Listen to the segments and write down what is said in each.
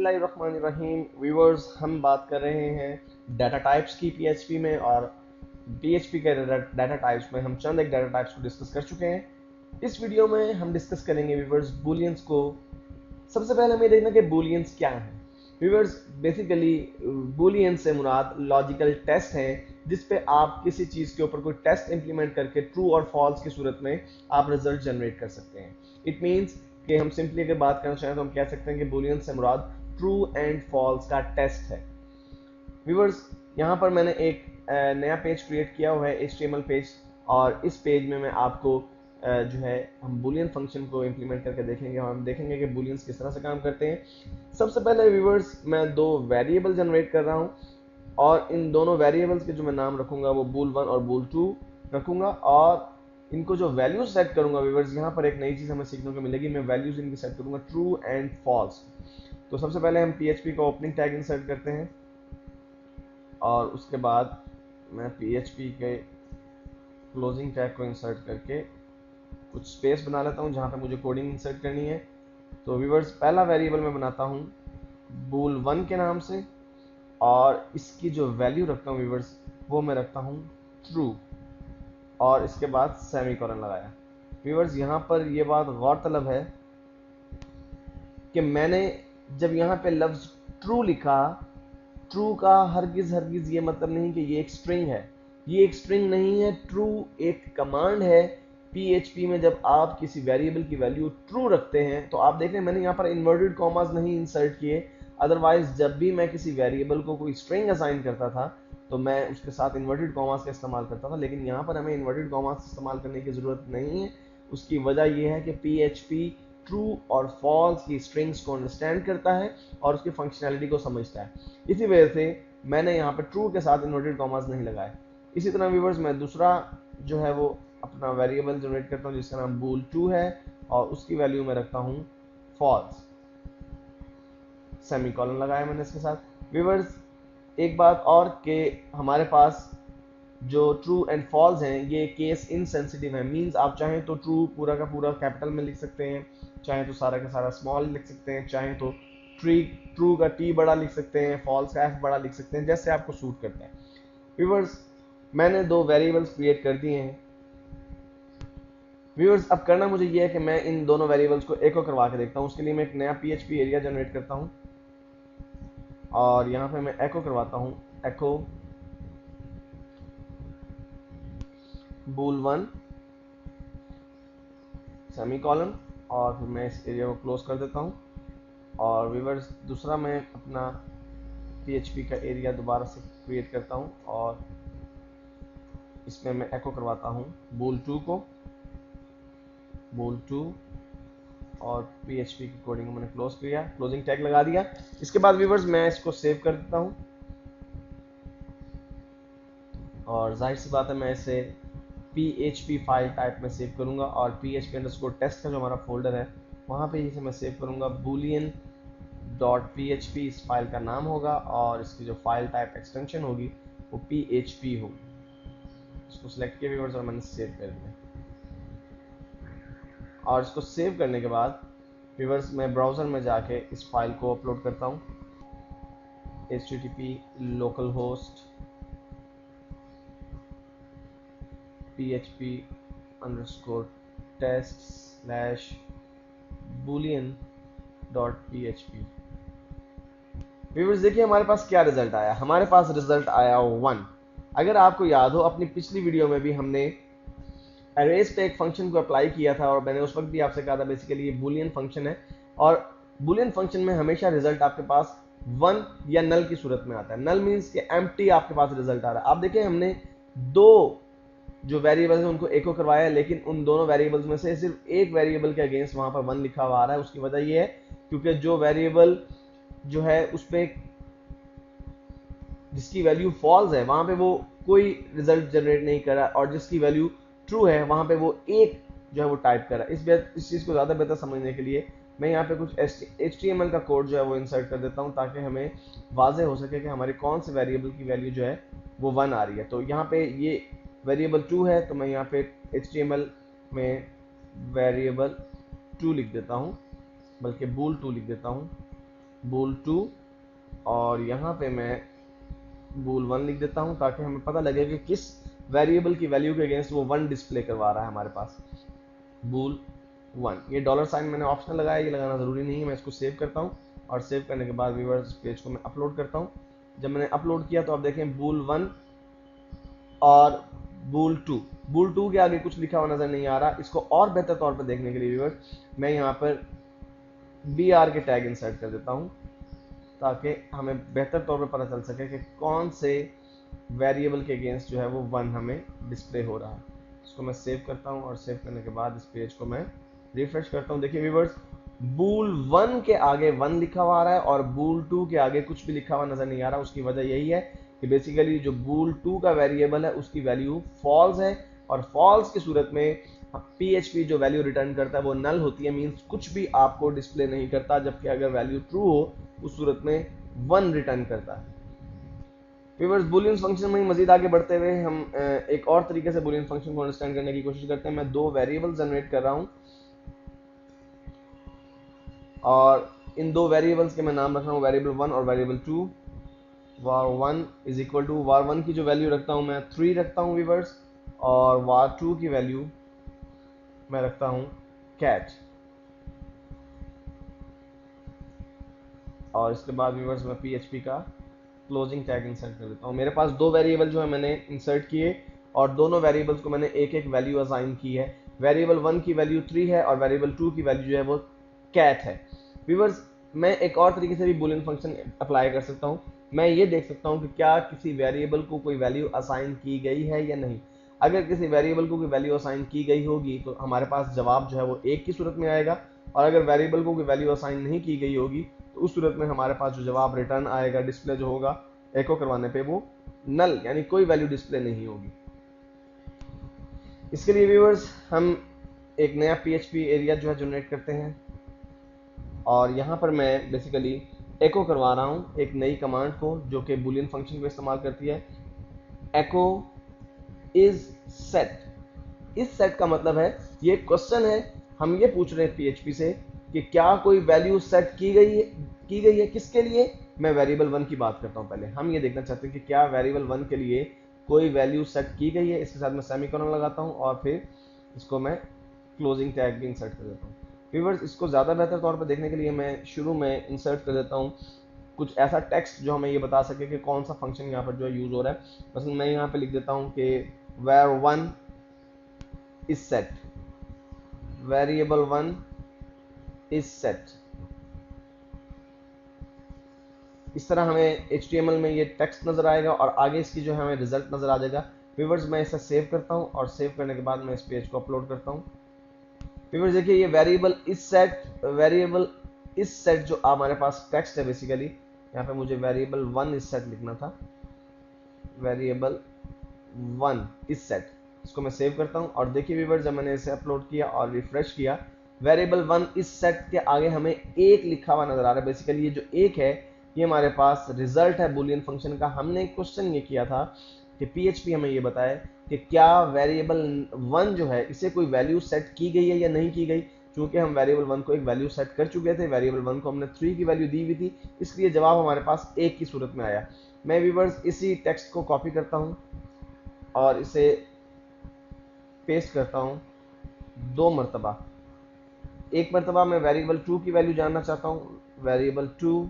बिस्मिल्लाहिर्रहमानिर्रहीम। व्यूअर्स, हम बात कर रहे हैं डाटा टाइप्स की पीएचपी में, और पीएचपी के डाटा टाइप्स में हम चंद एक डाटा टाइप्स को डिस्कस कर चुके हैं। इस वीडियो में हम डिस्कस करेंगे व्यूअर्स बूलियंस को। सबसे पहले हमें देखना कि बूलियंस क्या हैं। व्यूअर्स, बेसिकली बूलियंस से मुराद लॉजिकल टेस्ट हैं जिस पे आप किसी चीज़ के ऊपर कोई टेस्ट इंप्लीमेंट करके ट्रू और फॉल्स की सूरत में आप रिजल्ट जनरेट कर सकते हैं। इट मीन्स कि हम सिंपली अगर बात करना चाहें तो हम कह सकते हैं कि बूलियन से मुराद ट्रू एंड फॉल्स का टेस्ट है। व्यूअर्स, यहाँ पर मैंने एक नया पेज क्रिएट किया हुआ है, HTML पेज, और इस पेज में मैं आपको जो है हम बूलियन फंक्शन को इंप्लीमेंट करके देखेंगे, और हम देखेंगे कि बूलियंस किस तरह से काम करते हैं। सबसे पहले व्यूअर्स, मैं दो वेरिएबल जनरेट कर रहा हूँ, और इन दोनों वेरिएबल्स के जो मैं नाम रखूंगा वो bool1 और bool2 रखूंगा, और इनको जो वैल्यूज सेट करूंगा व्यूअर्स, यहाँ पर एक नई चीज़ हमें सीखने को मिलेगी। मैं वैल्यूज इनकी सेट करूंगा ट्रू एंड फॉल्स। तो सबसे पहले हम PHP का ओपनिंग टैग इंसर्ट करते हैं, और उसके बाद मैं PHP के क्लोजिंग टैग को इंसर्ट करके कुछ स्पेस बना लेता हूँ जहाँ पे मुझे कोडिंग इंसर्ट करनी है। तो व्यूअर्स, पहला वेरिएबल मैं बनाता हूँ bool1 के नाम से, और इसकी जो वैल्यू रखता हूँ व्यूअर्स वो मैं रखता हूँ ट्रू, और इसके बाद सेमीकोलन लगाया। व्यूअर्स, यहाँ पर ये बात गौरतलब है कि मैंने जब यहाँ पे लफ्ज ट्रू लिखा, ट्रू का हरगिज ये मतलब नहीं कि ये एक स्ट्रिंग है। ये एक स्ट्रिंग नहीं है, ट्रू एक कमांड है। PHP में जब आप किसी वेरिएबल की वैल्यू ट्रू रखते हैं तो आप देख रहे हैं मैंने यहाँ पर इन्वर्टेड कॉमास नहीं इंसर्ट किए। अदरवाइज जब भी मैं किसी वेरिएबल को कोई स्ट्रिंग असाइन करता था तो मैं उसके साथ इन्वर्टेड कॉमास का इस्तेमाल करता था, लेकिन यहाँ पर हमें इन्वर्टेड कॉमास इस्तेमाल करने की ज़रूरत नहीं है। उसकी वजह यह है कि PHP ट्रू और फॉल्स की स्ट्रिंग्स को अंडरस्टैंड करता है और उसकी फंक्शनैलिटी को समझता है। इसी वजह से मैंने यहाँ पर ट्रू के साथ इन्वर्टेड कॉमास नहीं लगाए। इसी तरह व्यूअर्स, मैं दूसरा जो है वो अपना वेरिएबल जनरेट करता हूँ जिसका नाम bool2 है, और उसकी वैल्यू मैं रखता हूँ फॉल्स। सेमीकोलन लगाया मैंने इसके साथ। व्यूअर्स, एक बात और कि हमारे पास जो ट्रू एंड फॉल्स हैं ये केस इनसेंसिटिव है। मींस आप चाहें तो ट्रू पूरा का पूरा कैपिटल में लिख सकते हैं, चाहें तो सारा का सारा स्मॉल लिख सकते हैं, चाहें तो ट्रू का T बड़ा लिख सकते हैं, फॉल्स का F बड़ा लिख सकते हैं, जैसे आपको सूट करता है। व्यूअर्स, मैंने दो वेरिएबल्स क्रिएट कर दिए हैं। व्यूअर्स, अब करना मुझे ये है कि मैं इन दोनों वेरिएबल्स को एको करवा के देखता हूँ। उसके लिए मैं एक नया PHP एरिया जनरेट करता हूँ, और यहाँ पे मैं एको करवाता हूँ एको bool1 सेमीकोलन, और फिर मैं इस एरिया को क्लोज कर देता हूँ। और व्यूअर्स, दूसरा मैं अपना PHP का एरिया दोबारा से क्रिएट करता हूँ, और इसमें मैं एको करवाता हूँ bool2 को, bool2, और PHP की कोडिंग को मैंने क्लोज किया, क्लोजिंग टैग लगा दिया। इसके बाद व्यूअर्स मैं इसको सेव कर देता हूँ, और जाहिर सी बात है मैं इसे PHP फाइल टाइप में सेव करूँगा, और PHP_test का जो हमारा फोल्डर है वहाँ पे इसे मैं सेव करूँगा। boolean.php इस फाइल का नाम होगा, और इसकी जो फाइल टाइप एक्सटेंशन होगी वो PHP होगी। इसको सिलेक्ट किया व्यूअर्स, और मैंने सेव कर दिया। और इसको सेव करने के बाद व्यूअर्स मैं ब्राउज़र में जाके इस फाइल को अपलोड करता हूँ। http localhost php_test/boolean.php। व्यूअर्स, देखिए हमारे पास क्या रिजल्ट आया। हमारे पास रिजल्ट आया 1। अगर आपको याद हो, अपनी पिछली वीडियो में भी हमने अरेज पे एक फंक्शन को अप्लाई किया था, और मैंने उस वक्त भी आपसे कहा था बेसिकली ये बूलियन फंक्शन है, और बूलियन फंक्शन में हमेशा रिजल्ट आपके पास 1 या नल की सूरत में आता है। नल मीन्स कि एम्प्टी आपके पास रिजल्ट आ रहा है। आप देखें, हमने दो जो वेरिएबल्स हैं उनको एको करवाया, लेकिन उन दोनों वेरिएबल्स में से सिर्फ एक वेरिएबल के अगेंस्ट वहां पर 1 लिखा हुआ आ रहा है। उसकी वजह यह है क्योंकि जो वेरिएबल जो है उस पर जिसकी वैल्यू फॉल्स है वहां पे वो कोई रिजल्ट जनरेट नहीं कर रहा, और जिसकी वैल्यू ट्रू है वहां पे वो एक जो है वो टाइप कर रहा है। इस चीज़ को ज़्यादा बेहतर समझने के लिए मैं यहाँ पे कुछ HTML का कोड जो है वो इंसर्ट कर देता हूँ, ताकि हमें वाजह हो सके कि हमारे कौन से वेरिएबल की वैल्यू जो है वो 1 आ रही है। तो यहाँ पे ये वेरिएबल 2 है, तो मैं यहाँ पे HTML में वेरिएबल 2 लिख देता हूँ, बल्कि bool2 लिख देता हूँ। bool 2 और यहाँ पे मैं bool 1 लिख देता हूँ ताकि हमें पता लगे कि किस वेरिएबल की वैल्यू के अगेंस्ट वो 1 डिस्प्ले करवा रहा है हमारे पास। bool 1, ये डॉलर साइन मैंने ऑप्शनल लगाया, ये लगाना ज़रूरी नहीं है। मैं इसको सेव करता हूँ और सेव करने के बाद व्यूअर्स पेज को मैं अपलोड करता हूँ। जब मैंने अपलोड किया तो आप देखें bool 1 और bool 2 के आगे कुछ लिखा हुआ नज़र नहीं आ रहा। इसको और बेहतर तौर पर देखने के लिए व्यूअर्स मैं यहाँ पर br के टैग इंसर्ट कर देता हूँ ताकि हमें बेहतर तौर पर पता चल सके कि कौन से वेरिएबल के अगेंस्ट जो है वो 1 हमें डिस्प्ले हो रहा है। इसको मैं सेव करता हूँ और सेव करने के बाद इस पेज को मैं रिफ्रेश करता हूँ। देखिए व्यूअर्स bool 1 के आगे 1 लिखा हुआ आ रहा है और bool 2 के आगे कुछ भी लिखा हुआ नजर नहीं आ रहा। उसकी वजह यही है कि बेसिकली जो bool 2 का वेरिएबल है उसकी वैल्यू फॉल्स है और फॉल्स की सूरत में PHP जो वैल्यू रिटर्न करता है वो नल होती है, मींस कुछ भी आपको डिस्प्ले नहीं करता, जबकि अगर वैल्यू ट्रू हो उस सूरत में 1 रिटर्न करता है। व्यूअर्स बूलियन फंक्शन में मजीद आगे बढ़ते हुए हम एक और तरीके से बूलियन फंक्शन को अंडरस्टैंड करने की कोशिश करते हैं। मैं दो वेरिएबल जनरेट कर रहा हूं और इन दो वेरिएबल्स के मैं नाम रख रहा हूं वेरिएबल 1 और variable 2। var1 is equal to var1 की जो वैल्यू रखता हूं मैं 3 रखता हूं व्यूअर्स और var2 की वैल्यू मैं रखता हूं cat। और इसके बाद व्यूअर्स मैं PHP का क्लोजिंग टैग इंसर्ट कर देता हूँ। मेरे पास दो वेरिएबल जो है मैंने इंसर्ट किए और दोनों वेरिएबल्स को मैंने एक एक वैल्यू असाइन की है। वेरिएबल 1 की वैल्यू 3 है और वेरिएबल 2 की वैल्यू जो है वो cat है। व्यूअर्स मैं एक और तरीके से भी बूलियन फंक्शन अप्लाई कर सकता हूँ। मैं ये देख सकता हूँ कि क्या किसी वेरिएबल को कोई वैल्यू असाइन की गई है या नहीं। अगर किसी वेरिएबल को कोई वैल्यू असाइन की गई होगी तो हमारे पास जवाब जो है वो 1 की सूरत में आएगा और अगर वेरिएबल को कोई वैल्यू असाइन नहीं की गई होगी तो उस सूरत में हमारे पास जो जवाब रिटर्न आएगा डिस्प्ले जो होगा एको करवाने पे वो नल यानी कोई वैल्यू डिस्प्ले नहीं होगी। इसके लिए व्यूअर्स हम एक नया PHP एरिया जो है जनरेट करते हैं और यहाँ पर मैं बेसिकली एको करवा रहा हूँ एक नई कमांड को जो कि बूलियन फंक्शन को इस्तेमाल करती है। एको इज सेट। इस सेट का मतलब है ये क्वेश्चन है, हम ये पूछ रहे हैं PHP से कि क्या कोई वैल्यू सेट की गई है किसके लिए। मैं वेरिएबल 1 की बात करता हूं। पहले हम ये देखना चाहते हैं कि क्या वेरिएबल 1 के लिए कोई वैल्यू सेट की गई है। इसके साथ मैं सेमीकोलन लगाता हूं और फिर इसको मैं क्लोजिंग टैग भी इंसर्ट कर देता हूं। व्यूअर्स इसको ज़्यादा बेहतर तौर पर देखने के लिए मैं शुरू में इंसर्ट कर देता हूं कुछ ऐसा टेक्स्ट जो हमें ये बता सके कि कौन सा फंक्शन यहाँ पर जो है यूज़ हो रहा है। बस मैं यहाँ पे लिख देता हूँ कि var1 is set, variable 1 is set। इस तरह हमें HTML में ये टेक्स्ट नजर आएगा और आगे इसकी जो है हमें रिजल्ट नजर आ जाएगा। व्यूअर्स मैं इसे सेव करता हूँ और सेव करने के बाद मैं इस पेज को अपलोड करता हूँ। व्यूअर्स देखिए ये वेरिएबल इस सेट जो हमारे पास टेक्स्ट है बेसिकली यहाँ पे मुझे वेरिएबल 1 इस सेट लिखना था। वेरिएबल 1 इस सेट, इसको मैं सेव करता हूँ और देखिए व्यूअर्स जब मैंने इसे अपलोड किया और रिफ्रेश किया वेरिएबल 1 इस सेट के आगे हमें 1 लिखा हुआ नजर आ रहा है। बेसिकली ये जो 1 है ये हमारे पास रिजल्ट है बूलियन फंक्शन का। हमने एक क्वेश्चन ये किया था कि PHP हमें ये बताए कि क्या वेरिएबल 1 जो है इसे कोई वैल्यू सेट की गई है या नहीं की गई। चूंकि हम वेरिएबल 1 को एक वैल्यू सेट कर चुके थे, वेरिएबल 1 को हमने 3 की वैल्यू दी हुई थी, इसलिए जवाब हमारे पास 1 की सूरत में आया। मैं व्यूअर्स इसी टेक्स्ट को कॉपी करता हूँ और इसे पेस्ट करता हूँ 2 मरतबा। एक मरतबा मैं वेरिएबल 2 की वैल्यू जानना चाहता हूँ, वेरिएबल 2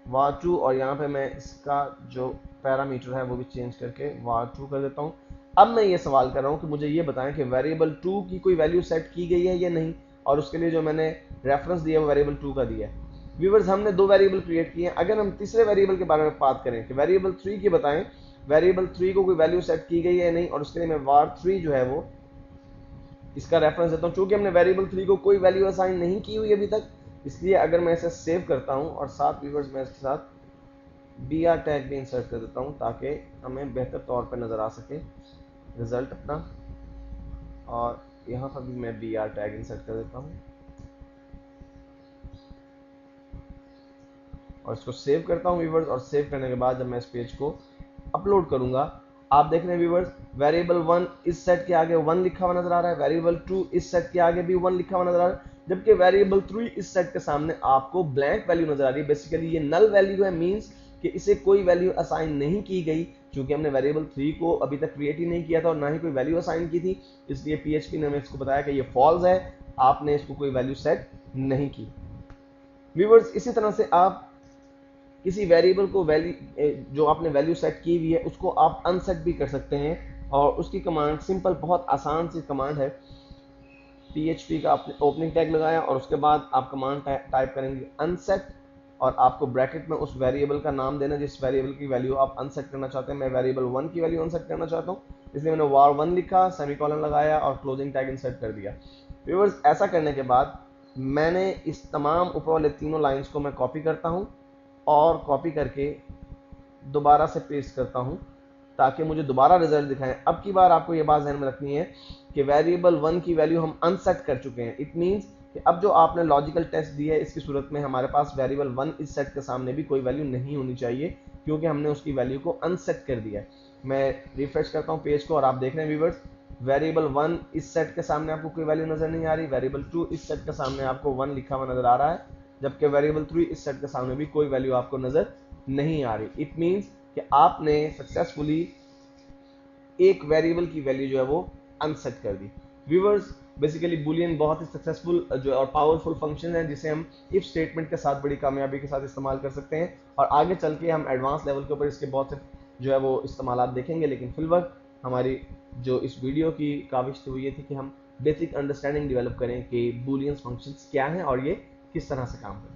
var2 और यहाँ पे मैं इसका जो पैरामीटर है वो भी चेंज करके var2 कर देता हूँ। अब मैं ये सवाल कर रहा हूँ कि मुझे ये बताएं कि वेरिएबल 2 की कोई वैल्यू सेट की गई है या नहीं और उसके लिए जो मैंने रेफरेंस दिया वो वेरिएबल 2 का दिया है। व्यूअर्स हमने 2 वेरिएबल क्रिएट किए हैं। अगर हम तीसरे वेरिएबल के बारे में बात करें कि वेरिएबल 3 की बताएं वेरिएबल 3 को कोई वैल्यू सेट की गई है या नहीं और उसके लिए मैं var3 जो है वो इसका रेफरेंस देता हूँ। चूंकि हमने वेरिएबल 3 को कोई वैल्यू असाइन नहीं की हुई अभी तक, इसलिए अगर मैं इसे सेव करता हूं और साथ व्यूअर्स मैं इसके साथ br टैग भी इंसर्ट कर देता हूं ताकि हमें बेहतर तौर पर नज़र आ सके रिजल्ट अपना, और यहाँ पर भी मैं br टैग इंसर्ट कर देता हूं और इसको सेव करता हूं व्यूअर्स। और सेव करने के बाद जब मैं इस पेज को अपलोड करूंगा आप देख रहे हैं व्यूवर्स, वेरिएबल 1 इस सेट के आगे 1 लिखा हुआ नजर आ रहा है, वेरिएबल 2 इस सेट के आगे भी 1 लिखा हुआ नजर आ रहा है, जबकि वेरिएबल 3 इस सेट के सामने आपको ब्लैंक वैल्यू नजर आ रही है। बेसिकली ये नल वैल्यू है, मींस कि इसे कोई वैल्यू असाइन नहीं की गई, क्योंकि हमने वेरिएबल 3 को अभी तक क्रिएट ही नहीं किया था और ना ही कोई वैल्यू असाइन की थी, इसलिए पीएचपी ने हमें इसको बताया कि ये फॉल्स है, आपने इसको कोई वैल्यू सेट नहीं की। व्यूअर्स, इसी तरह से आप किसी वेरिएबल को वैल्यू जो आपने वैल्यू सेट की हुई है उसको आप अनसेट भी कर सकते हैं, और उसकी कमांड सिंपल, बहुत आसान सी कमांड है। PHP का आपने ओपनिंग टैग लगाया और उसके बाद आप कमांड टाइप करेंगे अनसेट, और आपको ब्रैकेट में उस वेरिएबल का नाम देना जिस वेरिएबल की वैल्यू आप अनसेट करना चाहते हैं। मैं वेरिएबल 1 की वैल्यू अनसेट करना चाहता हूँ, इसलिए मैंने var1 लिखा, सेमीकोलन लगाया और क्लोजिंग टैग इंसर्ट कर दिया। व्यूअर्स, ऐसा करने के बाद मैंने इस तमाम ऊपर वाले तीनों लाइंस को मैं कॉपी करता हूँ और कॉपी करके दोबारा से पेस्ट करता हूँ ताकि मुझे दोबारा रिजल्ट दिखाएं। अब की बार आपको ये बात ध्यान में रखनी है कि वेरिएबल 1 की वैल्यू हम अनसेट कर चुके हैं। इट मींस कि अब जो आपने लॉजिकल टेस्ट दी है इसकी सूरत में हमारे पास वेरिएबल 1 इस सेट के सामने भी कोई वैल्यू नहीं होनी चाहिए, क्योंकि हमने उसकी वैल्यू को अनसेट कर दिया है। मैं रिफ्रेश करता हूँ पेज को और आप देख रहे हैं व्यूअर्स, वेरिएबल 1 इस सेट के सामने आपको कोई वैल्यू नजर नहीं आ रही, वेरिएबल 2 इस सेट के सामने आपको 1 लिखा हुआ नजर आ रहा है, जबकि वेरिएबल 3 इस सेट के सामने भी कोई वैल्यू आपको नजर नहीं आ रही। इट मींस कि आपने सक्सेसफुली एक वेरिएबल की वैल्यू जो है वो अनसेट कर दी। व्यूअर्स, बेसिकली बूलियन बहुत ही सक्सेसफुल जो और पावरफुल फंक्शन है जिसे हम इफ स्टेटमेंट के साथ बड़ी कामयाबी के साथ इस्तेमाल कर सकते हैं, और आगे चल के हम एडवांस लेवल के ऊपर इसके बहुत से जो है वो इस्तेमाल देखेंगे। लेकिन फिलवक्त हमारी जो इस वीडियो की काविश थी वो ये थी कि हम बेसिक अंडरस्टैंडिंग डेवलप करें कि बूलियन फंक्शंस क्या हैं और ये किस तरह से काम करते हैं।